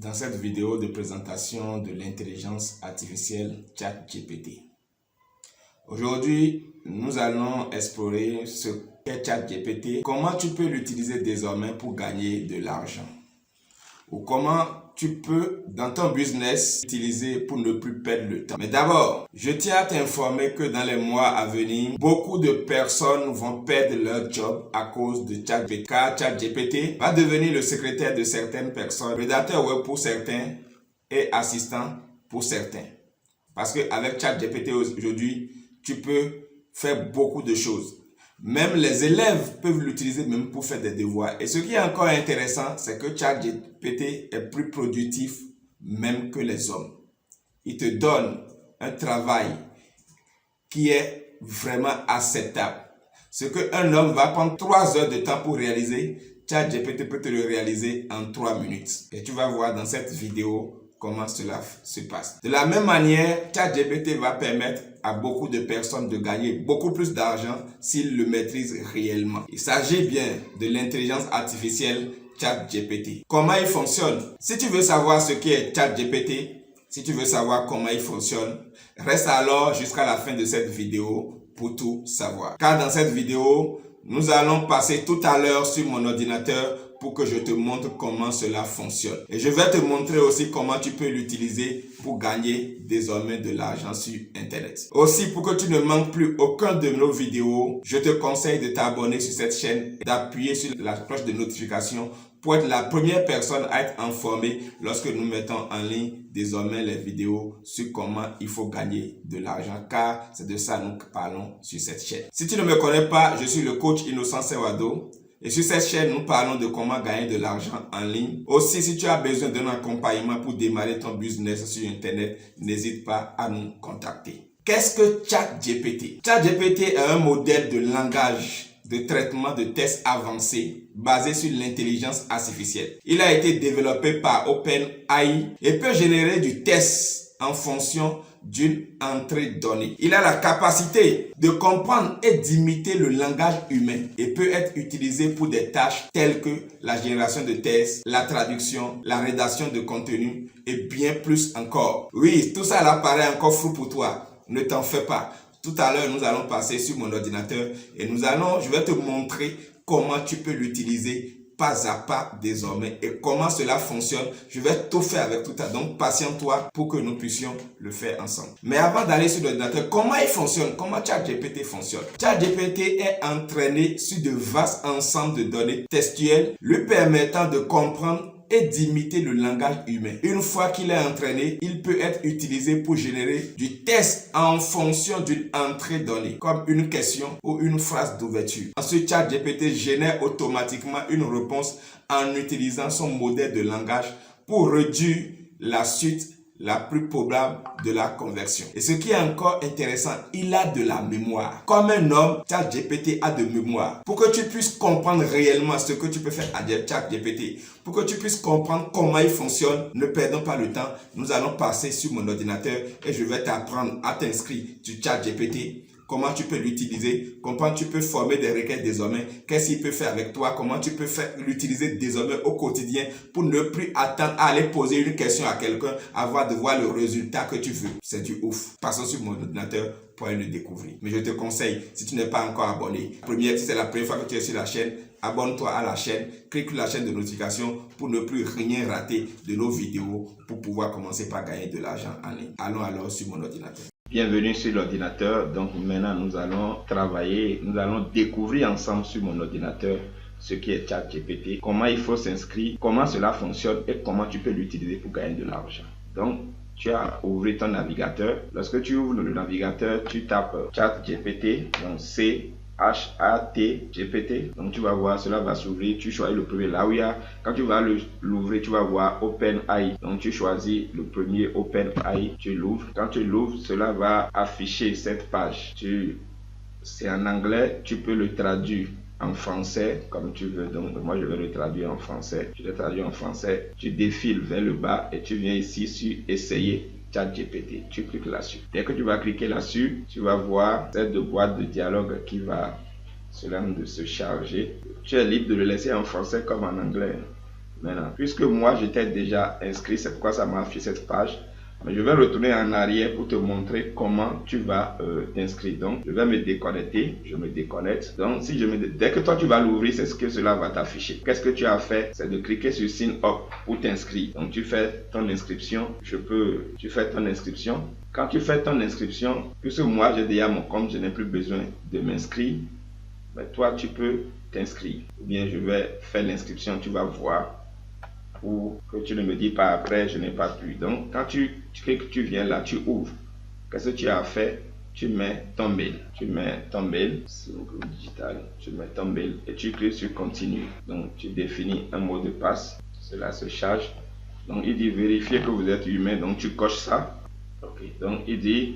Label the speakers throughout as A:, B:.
A: dans cette vidéo de présentation de l'intelligence artificielle ChatGPT. Aujourd'hui, nous allons explorer ce qu'est ChatGPT, comment tu peux l'utiliser désormais pour gagner de l'argent ou comment tu peux, dans ton business, l'utiliser pour ne plus perdre le temps. Mais d'abord, je tiens à t'informer que dans les mois à venir, beaucoup de personnes vont perdre leur job à cause de ChatGPT. Car ChatGPT va devenir le secrétaire de certaines personnes, rédacteur web pour certains et assistant pour certains. Parce qu'avec ChatGPT aujourd'hui, tu peux faire beaucoup de choses. Même les élèves peuvent l'utiliser même pour faire des devoirs. Et ce qui est encore intéressant, c'est que ChatGPT est plus productif même que les hommes. Il te donne un travail qui est vraiment acceptable. Ce qu'un homme va prendre 3 heures de temps pour réaliser, ChatGPT peut te le réaliser en 3 minutes. Et tu vas voir dans cette vidéo comment cela se passe. De la même manière, ChatGPT va permettre à beaucoup de personnes de gagner beaucoup plus d'argent s'ils le maîtrisent réellement. Il s'agit bien de l'intelligence artificielle ChatGPT. Comment il fonctionne? Si tu veux savoir ce qu'est ChatGPT, si tu veux savoir comment il fonctionne, reste alors jusqu'à la fin de cette vidéo pour tout savoir. Car dans cette vidéo, nous allons passer tout à l'heure sur mon ordinateur pour que je te montre comment cela fonctionne. Et je vais te montrer aussi comment tu peux l'utiliser pour gagner désormais de l'argent sur Internet. Aussi, pour que tu ne manques plus aucun de nos vidéos, je te conseille de t'abonner sur cette chaîne et d'appuyer sur la cloche de notification pour être la première personne à être informée lorsque nous mettons en ligne désormais les vidéos sur comment il faut gagner de l'argent, car c'est de ça que nous parlons sur cette chaîne. Si tu ne me connais pas, je suis le coach Innocent Sewado. Et sur cette chaîne, nous parlons de comment gagner de l'argent en ligne. Aussi, si tu as besoin d'un accompagnement pour démarrer ton business sur Internet, n'hésite pas à nous contacter. Qu'est-ce que ChatGPT? ChatGPT est un modèle de langage de traitement de tests avancés basé sur l'intelligence artificielle. Il a été développé par OpenAI et peut générer du test en fonction d'une entrée donnée. Il a la capacité de comprendre et d'imiter le langage humain et peut être utilisé pour des tâches telles que la génération de tests, la traduction, la rédaction de contenu et bien plus encore. Oui, tout ça là paraît encore flou pour toi. Ne t'en fais pas. Tout à l'heure, nous allons passer sur mon ordinateur et je vais te montrer comment tu peux l'utiliser pas à pas désormais et comment cela fonctionne. Je vais tout faire avec tout ça. Donc, patiente-toi pour que nous puissions le faire ensemble. Mais avant d'aller sur l'ordinateur, comment il fonctionne? Comment ChatGPT fonctionne? ChatGPT est entraîné sur de vastes ensembles de données textuelles lui permettant de comprendre et d'imiter le langage humain. Une fois qu'il est entraîné, il peut être utilisé pour générer du test en fonction d'une entrée donnée, comme une question ou une phrase d'ouverture. Ensuite, ChatGPT génère automatiquement une réponse en utilisant son modèle de langage pour réduire la suite la plus probable de la conversion. Et ce qui est encore intéressant, il a de la mémoire. Comme un homme, ChatGPT a de mémoire. Pour que tu puisses comprendre réellement ce que tu peux faire à ChatGPT, pour que tu puisses comprendre comment il fonctionne, ne perdons pas le temps. Nous allons passer sur mon ordinateur et je vais t'apprendre à t'inscrire sur ChatGPT. Comment tu peux l'utiliser, comment tu peux former des requêtes désormais, qu'est-ce qu'il peut faire avec toi, comment tu peux l'utiliser désormais au quotidien pour ne plus attendre à aller poser une question à quelqu'un avant de voir le résultat que tu veux. C'est du ouf. Passons sur mon ordinateur pour aller le découvrir. Mais je te conseille, si tu n'es pas encore abonné, si c'est la première fois que tu es sur la chaîne, abonne-toi à la chaîne, clique sur la chaîne de notification pour ne plus rien rater de nos vidéos pour pouvoir commencer par gagner de l'argent en ligne. Allons alors sur mon ordinateur. Bienvenue sur l'ordinateur. Donc maintenant nous allons travailler, nous allons découvrir ensemble sur mon ordinateur ce qui est ChatGPT, comment il faut s'inscrire, comment cela fonctionne et comment tu peux l'utiliser pour gagner de l'argent. Donc tu as ouvert ton navigateur. Lorsque tu ouvres le navigateur, tu tapes ChatGPT, donc ChatGPT. Donc tu vas voir, cela va s'ouvrir. Tu choisis le premier là où il y a. Quand tu vas l'ouvrir, tu vas voir OpenAI. Donc tu choisis le premier OpenAI, tu l'ouvres. Quand tu l'ouvres, cela va afficher cette page. C'est en anglais, tu peux le traduire en français comme tu veux. Donc moi je vais le traduire en français. Tu le traduis en français, tu défiles vers le bas et tu viens ici sur essayer ChatGPT. Tu cliques là-dessus. Dès que tu vas cliquer là-dessus, tu vas voir cette boîte de dialogue qui va se charger. Tu es libre de le laisser en français comme en anglais. Maintenant, puisque moi j'étais déjà inscrit, c'est pourquoi ça m'a affiché cette page. Mais je vais retourner en arrière pour te montrer comment tu vas t'inscrire. Donc, je vais me déconnecter. Je me déconnecte. Donc, si dès que toi tu vas l'ouvrir, c'est ce que cela va t'afficher. Qu'est-ce que tu as fait? C'est de cliquer sur Sign Up pour t'inscrire. Donc, tu fais ton inscription. Tu fais ton inscription. Quand tu fais ton inscription, puisque moi j'ai déjà mon compte, je n'ai plus besoin de m'inscrire. Mais toi, tu peux t'inscrire. Ou bien je vais faire l'inscription, tu vas voir. Ou que tu ne me dis pas après, je n'ai pas pu. Donc, quand tu cliques, tu viens là, tu ouvres. Qu'est-ce que tu as fait? Tu mets ton mail. Tu mets ton mail, c'est le groupe digital. Tu mets ton mail et tu cliques sur continue. Donc, tu définis un mot de passe. Cela se charge. Donc, il dit vérifier que vous êtes humain. Donc, tu coches ça. Ok. Donc, il dit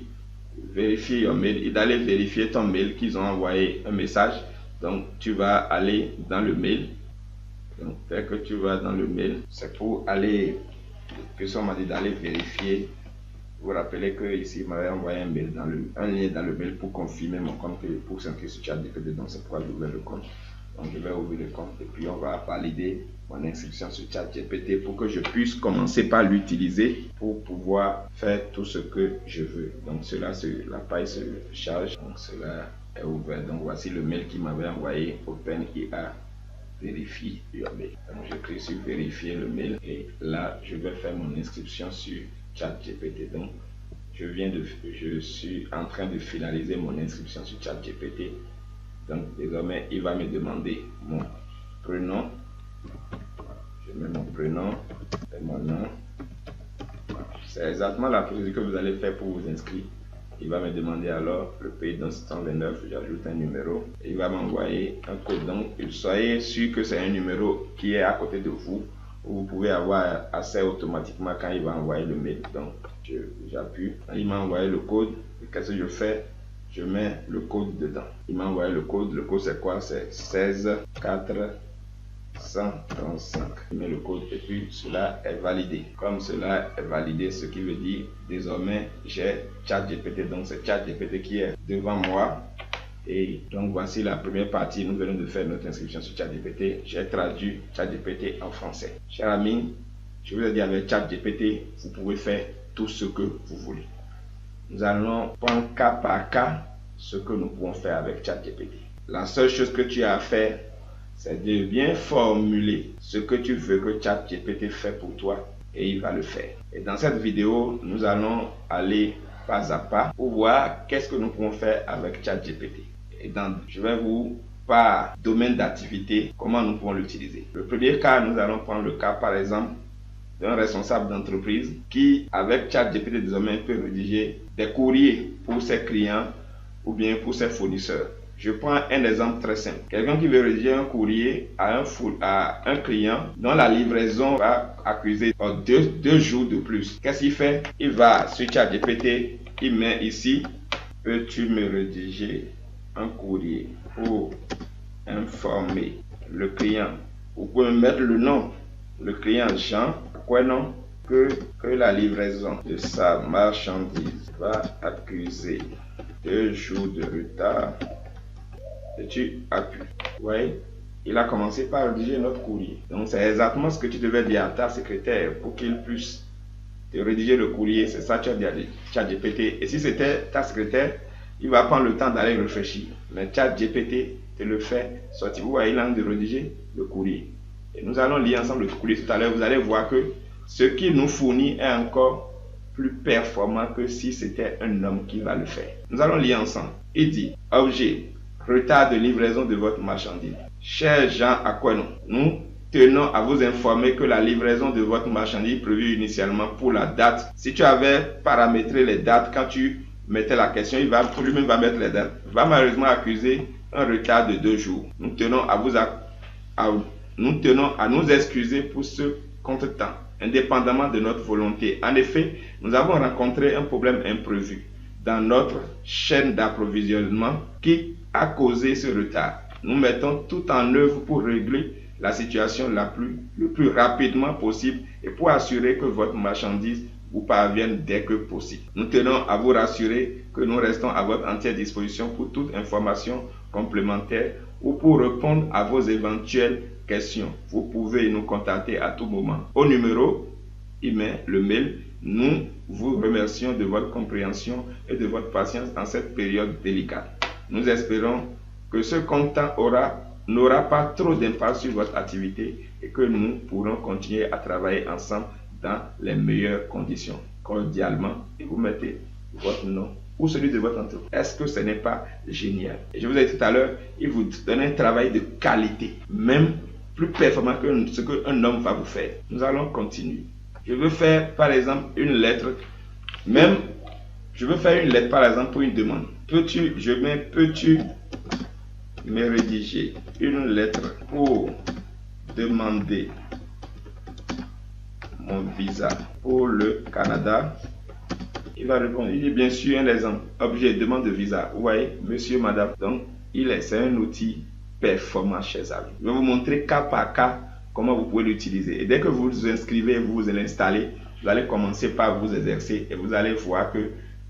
A: vérifier ton mail. Il d'aller vérifier ton mail qu'ils ont envoyé un message. Donc, tu vas aller dans le mail. Donc, dès que tu vas dans le mail, c'est pour aller, puisqu'on on m'a dit d'aller vérifier. Vous vous rappelez que ici, il m'avait envoyé un lien dans le mail pour confirmer mon compte, pour s'inscrire sur ChatGPT. Donc, c'est pourquoi j'ai ouvert le compte. Donc, je vais ouvrir le compte et puis on va valider mon inscription sur ChatGPT pour que je puisse commencer par l'utiliser pour pouvoir faire tout ce que je veux. Donc, la page se charge. Donc, cela est ouvert. Donc, voici le mail qu'il m'avait envoyé, OpenAI. Vérifier le mail. Donc, je clique sur vérifier le mail et là, je vais faire mon inscription sur ChatGPT. Donc, je suis en train de finaliser mon inscription sur ChatGPT. Donc, désormais, il va me demander mon prénom. Je mets mon prénom et mon nom. C'est exactement la procédure que vous allez faire pour vous inscrire. Il va me demander alors le pays dans 129, j'ajoute un numéro. Il va m'envoyer un code. Donc, soyez sûr que c'est un numéro qui est à côté de vous. Vous pouvez avoir accès automatiquement quand il va envoyer le mail. Donc, j'appuie. Il m'a envoyé le code. Qu'est-ce que je fais? Je mets le code dedans. Il m'a envoyé le code. Le code c'est quoi? C'est 16435. Je mets le code et puis cela est validé. Comme cela est validé, ce qui veut dire désormais j'ai ChatGPT. Donc c'est ChatGPT qui est devant moi. Et donc voici la première partie. Nous venons de faire notre inscription sur ChatGPT. J'ai traduit ChatGPT en français. Chers amis, je vous ai dit avec ChatGPT, vous pouvez faire tout ce que vous voulez. Nous allons prendre cas par cas ce que nous pouvons faire avec ChatGPT. La seule chose que tu as à faire, c'est de bien formuler ce que tu veux que ChatGPT fait pour toi et il va le faire. Et dans cette vidéo, nous allons aller pas à pas pour voir qu'est-ce que nous pouvons faire avec ChatGPT. Et je vais vous, par domaine d'activité, comment nous pouvons l'utiliser. Le premier cas, nous allons prendre le cas par exemple d'un responsable d'entreprise qui, avec ChatGPT désormais, peut rédiger des courriers pour ses clients ou bien pour ses fournisseurs. Je prends un exemple très simple. Quelqu'un qui veut rédiger un courrier à un client dont la livraison va accuser 2 jours de plus. Qu'est-ce qu'il fait? Il va sur ChatGPT, il met ici, peux-tu me rédiger un courrier pour informer le client? Vous pouvez mettre le nom, le client Jean, quoi non? Que la livraison de sa marchandise va accuser 2 jours de retard. Et tu appuies. Vous voyez, il a commencé par rédiger notre courrier. Donc, c'est exactement ce que tu devais dire à ta secrétaire pour qu'il puisse te rédiger le courrier. C'est ça que tu as dit à ChatGPT. Et si c'était ta secrétaire, il va prendre le temps d'aller réfléchir. Mais ChatGPT te le fait sortir. Vous voyez, il a envie de rédiger le courrier. Et nous allons lire ensemble le courrier tout à l'heure. Vous allez voir que ce qu'il nous fournit est encore plus performant que si c'était un homme qui va le faire. Nous allons lire ensemble. Il dit, objet, retard de livraison de votre marchandise. Cher Jean Aquino, nous tenons à vous informer que la livraison de votre marchandise prévue initialement pour la date, si tu avais paramétré les dates quand tu mettais la question, lui-même va mettre les dates, va malheureusement accuser un retard de 2 jours. Nous tenons à nous excuser pour ce contretemps, indépendamment de notre volonté. En effet, nous avons rencontré un problème imprévu dans notre chaîne d'approvisionnement qui a causé ce retard. Nous mettons tout en œuvre pour régler la situation le plus rapidement possible et pour assurer que votre marchandise vous parvienne dès que possible. Nous tenons à vous rassurer que nous restons à votre entière disposition pour toute information complémentaire ou pour répondre à vos éventuelles questions, vous pouvez nous contacter à tout moment au numéro email, le mail. Nous vous remercions de votre compréhension et de votre patience en cette période délicate. Nous espérons que ce content n'aura pas trop d'impact sur votre activité et que nous pourrons continuer à travailler ensemble dans les meilleures conditions. Cordialement, et vous mettez votre nom ou celui de votre entreprise. Est-ce que ce n'est pas génial? Et je vous ai dit tout à l'heure, il vous donne un travail de qualité, même plus performant que ce qu'un homme va vous faire. Nous allons continuer. Je veux faire par exemple une lettre, je veux faire une lettre par exemple pour une demande. Peux-tu me rédiger une lettre pour demander mon visa pour le Canada? Il va répondre, il dit bien sûr un exemple, objet, demande de visa. Vous voyez, monsieur, madame. Donc, c'est un outil performant, chers amis. Je vais vous montrer cas par cas comment vous pouvez l'utiliser. Et dès que vous vous inscrivez, vous allez l'installer, vous allez commencer par vous exercer et vous allez voir que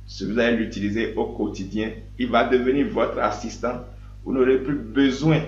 A: si vous allez l'utiliser au quotidien, il va devenir votre assistant. Vous n'aurez plus besoin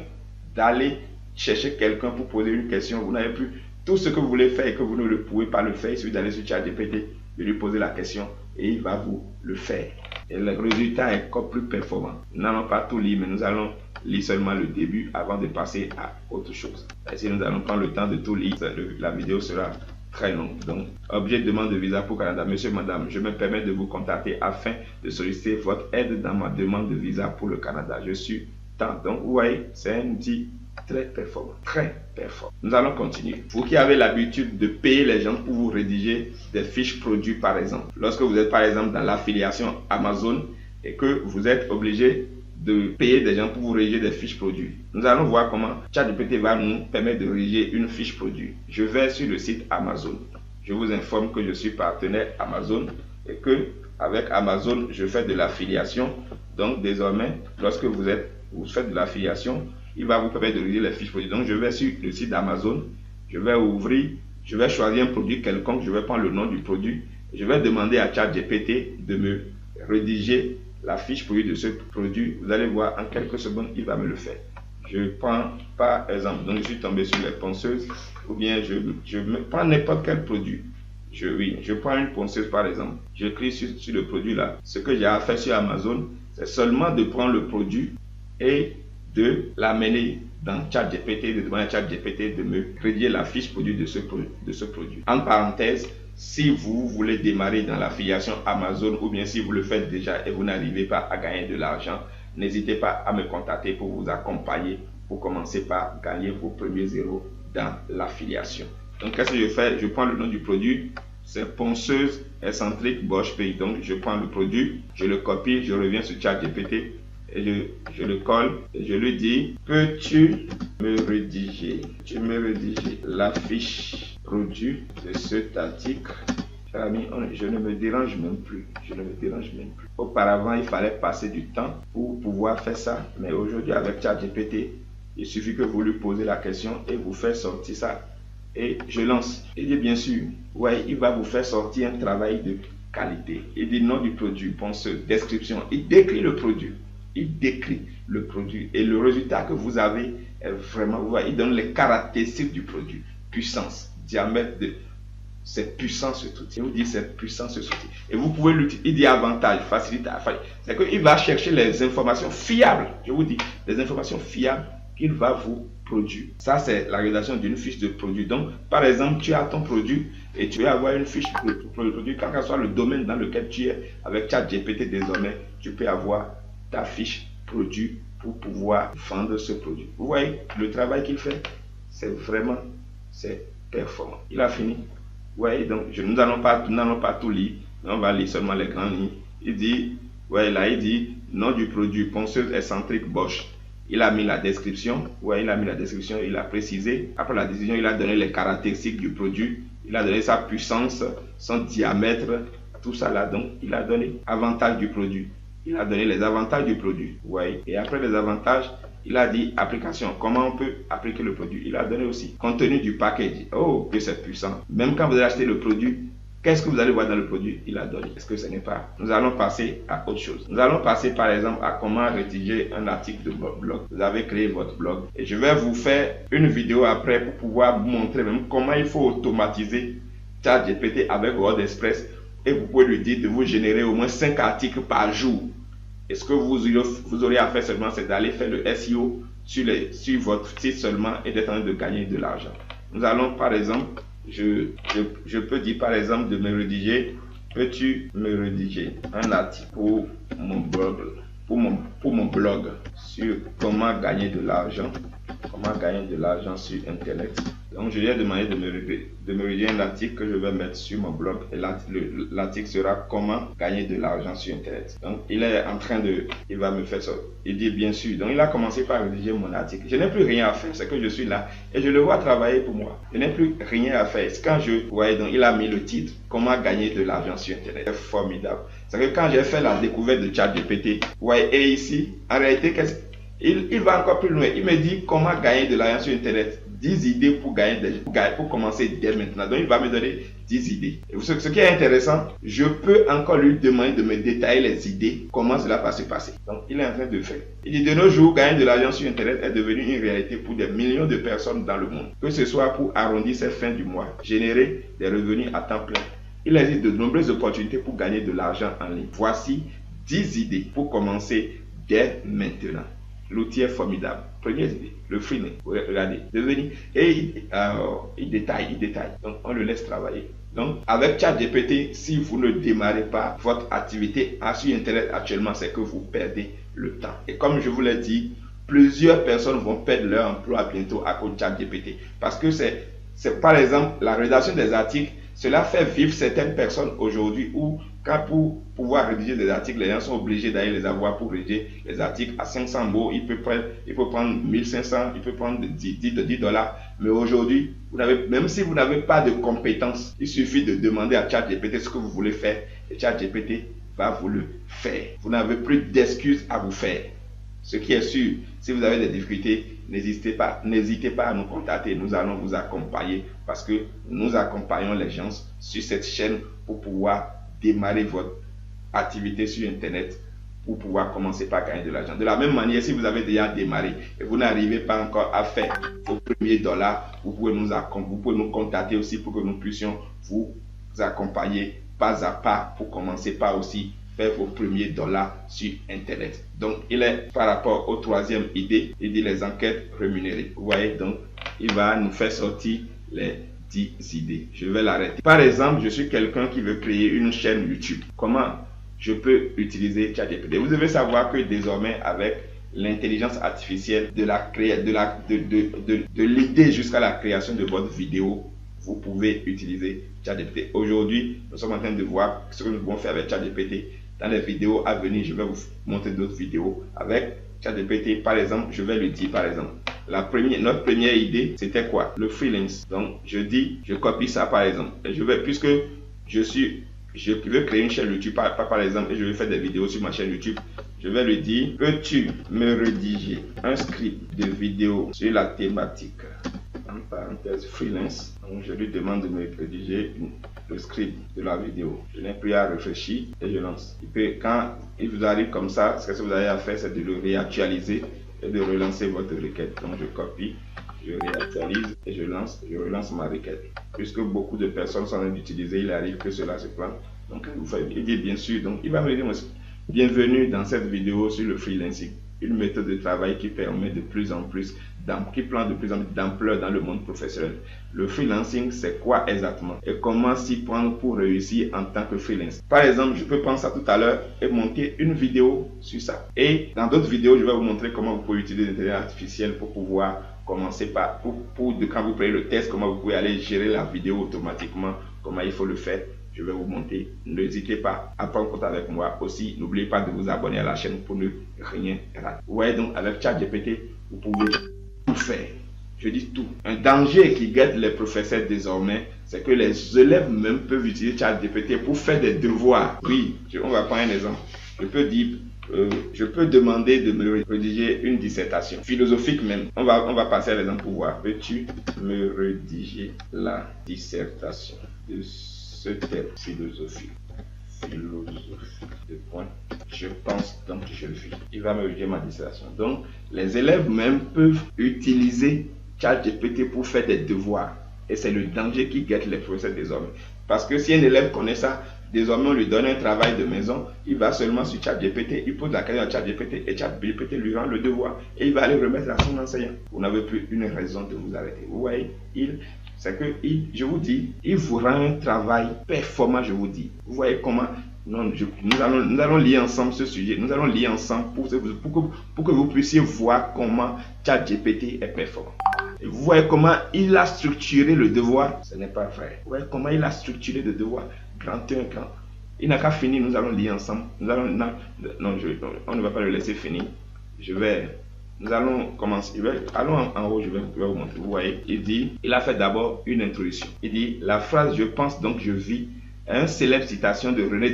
A: d'aller chercher quelqu'un pour poser une question. Vous n'avez plus tout ce que vous voulez faire et que vous ne pouvez pas le faire. Il suffit d'aller sur ChatGPT, de lui poser la question et il va vous le faire. Et le résultat est encore plus performant. Nous n'allons pas tout lire, mais nous allons lire seulement le début avant de passer à autre chose. Et si nous allons prendre le temps de tout lire, la vidéo sera très longue. Donc, objet de demande de visa pour Canada. Monsieur, madame, je me permets de vous contacter afin de solliciter votre aide dans ma demande de visa pour le Canada. Je suis tant. Donc, vous voyez, c'est un outil très performant. Très performant. Nous allons continuer. Vous qui avez l'habitude de payer les gens pour vous rédiger des fiches produits, par exemple. Lorsque vous êtes, par exemple, dans l'affiliation Amazon et que vous êtes obligé de payer des gens pour vous rédiger des fiches produits. Nous allons voir comment ChatGPT va nous permettre de rédiger une fiche produit. Je vais sur le site Amazon. Je vous informe que je suis partenaire Amazon et que avec Amazon, je fais de l'affiliation. Donc désormais, lorsque vous faites de l'affiliation, il va vous permettre de rédiger les fiches produits. Donc je vais sur le site d'Amazon, je vais choisir un produit quelconque, je vais prendre le nom du produit, je vais demander à ChatGPT de me rédiger la fiche produit de ce produit. Vous allez voir en quelques secondes, il va me le faire. Je prends par exemple, donc je suis tombé sur les ponceuses, ou bien je prends n'importe quel produit. Je prends une ponceuse par exemple, je clique sur le produit là. Ce que j'ai à faire sur Amazon, c'est seulement de prendre le produit et de l'amener dans ChatGPT, de demander à ChatGPT de me rédiger la fiche produit de ce produit. En parenthèse, si vous voulez démarrer dans l'affiliation Amazon ou bien si vous le faites déjà et vous n'arrivez pas à gagner de l'argent, n'hésitez pas à me contacter pour vous accompagner pour commencer par gagner vos premiers zéros dans l'affiliation. Donc, qu'est-ce que je fais? Je prends le nom du produit, c'est ponceuse excentrique Bosch Pays. Donc, je prends le produit, je le copie, je reviens sur ChatGPT et je le colle et je lui dis, peux-tu me rédiger la fiche produit de cet article? Cher ami, je ne me dérange même plus. Auparavant, il fallait passer du temps pour pouvoir faire ça. Mais aujourd'hui, avec ChatGPT, il suffit que vous lui posez la question et vous faites sortir ça. Et je lance. Il dit bien sûr, ouais, il va vous faire sortir un travail de qualité. Il dit nom du produit, ponceuse, description. Il décrit le produit. Et le résultat que vous avez est vraiment, vous voyez, il donne les caractéristiques du produit. Puissance, diamètre c'est puissant ce outil. Il vous dit c'est puissant ce outil. Et vous pouvez l'utiliser. Il dit avantage, facilité. C'est qu'il va chercher les informations fiables. Je vous dis, les informations fiables qu'il va vous produire. Ça, c'est la rédaction d'une fiche de produit. Donc, par exemple, tu as ton produit et tu veux avoir une fiche pour le produit, quel que soit le domaine dans lequel tu es, avec ChatGPT désormais, tu peux avoir ta fiche produit pour pouvoir vendre ce produit. Vous voyez, le travail qu'il fait, c'est performant. Il a fini. Vous voyez, donc nous n'allons pas tout lire, on va lire seulement les grandes lignes. Il dit, ouais, là il dit, nom du produit, ponceuse excentrique Bosch. Il a mis la description, ouais, il a précisé. Après la décision, il a donné les caractéristiques du produit, il a donné sa puissance, son diamètre, tout ça là. Donc, il a donné avantage du produit. Il a donné les avantages du produit. Ouais. Et après les avantages, il a dit application. Comment on peut appliquer le produit? Il a donné aussi contenu du package. Oh, que c'est puissant. Même quand vous allez acheter le produit,
B: Qu'est-ce que vous allez voir dans le produit? Il a donné. Est-ce que ce n'est pas? Nous allons passer à autre chose. Nous allons passer par exemple à comment rédiger un article de blog. Vous avez créé votre blog et je vais vous faire une vidéo après pour pouvoir vous montrer même comment il faut automatiser ChatGPT avec WordPress et vous pouvez lui dire de vous générer au moins 5 articles par jour. Et ce que vous aurez à faire seulement, c'est d'aller faire le SEO sur votre site seulement et d'être en train de gagner de l'argent. Nous allons par exemple, je peux dire par exemple de me rédiger, peux-tu me rédiger un article pour mon blog sur comment gagner de l'argent sur internet. Donc je lui ai demandé de me rédiger un article que je vais mettre sur mon blog et l'article sera comment gagner de l'argent sur internet. Donc il est en train de, il va me faire ça. Il dit bien sûr. Donc il a commencé par rédiger mon article. Je n'ai plus rien à faire, c'est que je suis là et je le vois travailler pour moi. Je n'ai plus rien à faire. Quand je voyais, donc il a mis le titre comment gagner de l'argent sur internet. C'est formidable. C'est que quand j'ai fait la découverte de ChatGPT, vous voyez, et ici, en réalité, il va encore plus loin. Il me dit comment gagner de l'argent sur internet. 10 idées pour commencer dès maintenant. Donc il va me donner 10 idées. Et ce qui est intéressant, je peux encore lui demander de me détailler les idées, comment cela va se passer. Donc il est en train de faire. Il dit de nos jours, gagner de l'argent sur internet est devenu une réalité pour des millions de personnes dans le monde. Que ce soit pour arrondir ses fins du mois, générer des revenus à temps plein. Il existe de nombreuses opportunités pour gagner de l'argent en ligne. Voici 10 idées pour commencer dès maintenant. L'outil est formidable. Première idée, le freelance. Regardez, devenir. Et il détaille. Donc, on le laisse travailler. Donc, avec ChatGPT, si vous ne démarrez pas votre activité sur Internet actuellement, c'est que vous perdez le temps. Et comme je vous l'ai dit, plusieurs personnes vont perdre leur emploi bientôt à cause de ChatGPT. Parce que c'est par exemple la rédaction des articles. Cela fait vivre certaines personnes aujourd'hui où, pour pouvoir rédiger des articles, les gens sont obligés d'aller les avoir pour rédiger les articles à 500 mots. Il peut prendre 1500, il peut prendre 10 dollars. Mais aujourd'hui, même si vous n'avez pas de compétences, il suffit de demander à ChatGPT ce que vous voulez faire et ChatGPT va vous le faire. Vous n'avez plus d'excuses à vous faire. Ce qui est sûr, si vous avez des difficultés, n'hésitez pas à nous contacter. Nous allons vous accompagner parce que nous accompagnons les gens sur cette chaîne pour pouvoir démarrer votre activité sur Internet, pour pouvoir commencer par gagner de l'argent. De la même manière, si vous avez déjà démarré et vous n'arrivez pas encore à faire vos premiers dollars, vous pouvez nous contacter aussi pour que nous puissions vous accompagner pas à pas pour commencer par aussi faire vos premiers dollars sur Internet. Donc, il est par rapport aux troisième idée, il dit les enquêtes rémunérées. Vous voyez, donc, il va nous faire sortir les 10 idées. Je vais l'arrêter. Par exemple, je suis quelqu'un qui veut créer une chaîne YouTube. Comment je peux utiliser ChatGPT? Vous devez savoir que désormais, avec l'intelligence artificielle, de l'idée jusqu'à la création de votre vidéo, vous pouvez utiliser ChatGPT. Aujourd'hui, nous sommes en train de voir ce que nous pouvons faire avec ChatGPT. Dans les vidéos à venir, je vais vous montrer d'autres vidéos avec ChatGPT. Par exemple, je vais lui dire, par exemple, notre première idée, c'était quoi? Le freelance. Donc, je copie ça, par exemple. Et puisque je veux créer une chaîne YouTube, par exemple, et je vais faire des vidéos sur ma chaîne YouTube, je vais lui dire, peux-tu me rédiger un script de vidéo sur la thématique, en parenthèse, freelance. Donc, je lui demande de me rédiger le script de la vidéo. Je n'ai plus à réfléchir et je lance. Quand il vous arrive comme ça, ce que vous avez à faire, c'est de le réactualiser et de relancer votre requête. Donc, je copie, je réactualise et je relance ma requête. Puisque beaucoup de personnes sont en train d'utiliser, il arrive que cela se plante. Donc, il dit bien sûr, donc il va me dire, bienvenue dans cette vidéo sur le freelancing. Une méthode de travail qui permet de plus en plus, qui prend de plus en plus d'ampleur dans le monde professionnel. Le freelancing, c'est quoi exactement? Et comment s'y prendre pour réussir en tant que freelance? Par exemple, je peux prendre ça tout à l'heure et monter une vidéo sur ça. Et dans d'autres vidéos, je vais vous montrer comment vous pouvez utiliser l'intelligence artificielle pour pouvoir commencer par, quand vous prenez le test, comment vous pouvez aller gérer la vidéo automatiquement, comment il faut le faire. Je vais vous montrer. N'hésitez pas à prendre contact avec moi aussi. N'oubliez pas de vous abonner à la chaîne pour ne rien rater. Vous voyez donc, avec ChatGPT, vous pouvez tout faire. Je dis tout. Un danger qui guette les professeurs désormais, c'est que les élèves même peuvent utiliser ChatGPT pour faire des devoirs. Oui, on va prendre un exemple. Je peux demander de me rédiger une dissertation philosophique même. On va passer à l'exemple pour voir. Peux-tu me rédiger la dissertation de ce thème, philosophie. De point. Je pense donc je vis. Il va me redire ma dissertation. Donc, les élèves même peuvent utiliser ChatGPT pour faire des devoirs. Et c'est le danger qui guette les professeurs désormais. Parce que si un élève connaît ça, désormais on lui donne un travail de maison, il va seulement sur ChatGPT, il pose la question à ChatGPT et ChatGPT lui rend le devoir. Et il va aller remettre à son enseignant. Vous n'avez plus une raison de vous arrêter. Vous voyez, je vous dis, il vous rend un travail performant, je vous dis. Vous voyez comment nous allons lier ensemble ce sujet. Nous allons lier ensemble pour que vous puissiez voir comment ChatGPT est performant. Et vous voyez comment il a structuré le devoir. Ce n'est pas vrai. Vous voyez comment il a structuré le devoir. Grand 1, grand. Il n'a qu'à finir, nous allons lier ensemble. On ne va pas le laisser finir. Nous allons commencer. Allons en haut, je vais vous montrer. Vous voyez, il a fait d'abord une introduction. Il dit, la phrase « je pense donc je vis » est une célèbre citation de René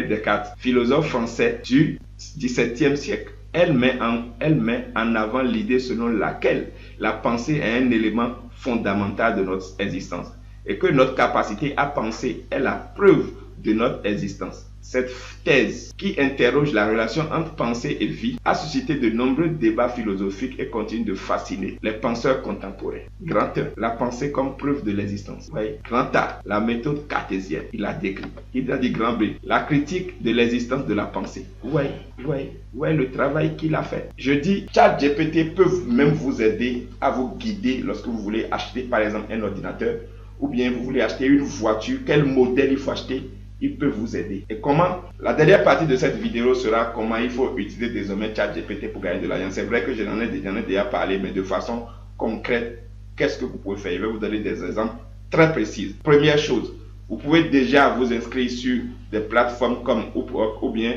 B: Descartes, philosophe français du XVIIe siècle. Elle met en avant l'idée selon laquelle la pensée est un élément fondamental de notre existence et que notre capacité à penser est la preuve de notre existence. Cette thèse, qui interroge la relation entre pensée et vie, a suscité de nombreux débats philosophiques et continue de fasciner les penseurs contemporains. Grand 1, la pensée comme preuve de l'existence. Oui. Grand A, la méthode cartésienne, il a décrit. Il a dit grand B, la critique de l'existence de la pensée. Oui, le travail qu'il a fait. Je dis, ChatGPT peut même vous aider à vous guider lorsque vous voulez acheter par exemple un ordinateur ou bien vous voulez acheter une voiture, quel modèle il faut acheter. Il peut vous aider. Et comment? La dernière partie de cette vidéo sera comment il faut utiliser désormais ChatGPT pour gagner de l'argent. C'est vrai que j'en ai déjà parlé, mais de façon concrète, qu'est-ce que vous pouvez faire? Je vais vous donner des exemples très précis. Première chose, vous pouvez déjà vous inscrire sur des plateformes comme Upwork ou bien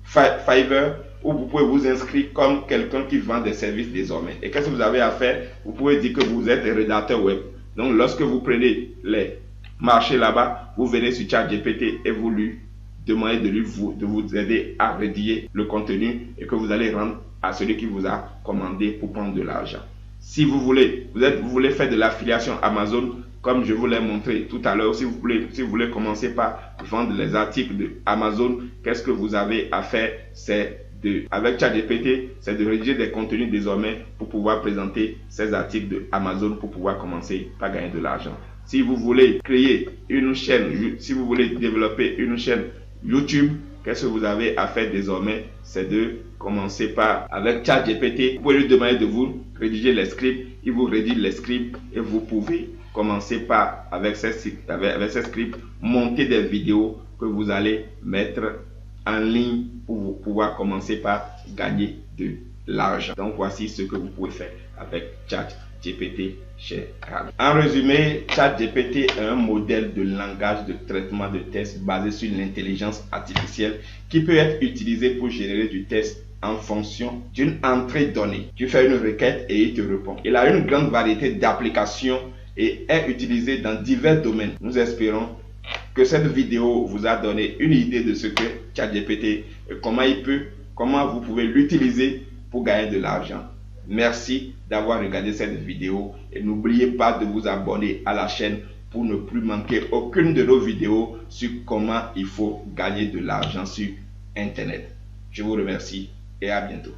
B: Fiverr, où vous pouvez vous inscrire comme quelqu'un qui vend des services désormais. Et qu'est-ce que vous avez à faire? Vous pouvez dire que vous êtes un rédacteur web. Donc, lorsque vous prenez les marchez là-bas, vous venez sur ChatGPT et vous lui demandez de vous aider à rédiger le contenu et que vous allez rendre à celui qui vous a commandé pour prendre de l'argent. Si vous voulez faire de l'affiliation Amazon, comme je vous l'ai montré tout à l'heure, si vous voulez commencer par vendre les articles de Amazon, qu'est-ce que vous avez à faire? Avec ChatGPT, c'est de rédiger des contenus désormais pour pouvoir présenter ces articles de Amazon pour pouvoir commencer par gagner de l'argent. Si vous voulez créer une chaîne, si vous voulez développer une chaîne YouTube, qu'est-ce que vous avez à faire désormais? C'est de commencer par, avec ChatGPT, vous pouvez lui demander de vous rédiger les scripts, il vous rédige les scripts et vous pouvez commencer par, avec ces scripts, monter des vidéos que vous allez mettre en ligne pour pouvoir commencer par gagner de l'argent. Donc voici ce que vous pouvez faire avec ChatGPT chez Rad. En résumé, ChatGPT est un modèle de langage de traitement de texte basé sur l'intelligence artificielle qui peut être utilisé pour générer du texte en fonction d'une entrée donnée. Tu fais une requête et il te répond. Il a une grande variété d'applications et est utilisé dans divers domaines. Nous espérons que cette vidéo vous a donné une idée de ce que ChatGPT et comment vous pouvez l'utiliser pour gagner de l'argent. Merci d'avoir regardé cette vidéo et n'oubliez pas de vous abonner à la chaîne pour ne plus manquer aucune de nos vidéos sur comment il faut gagner de l'argent sur Internet. Je vous remercie et à bientôt.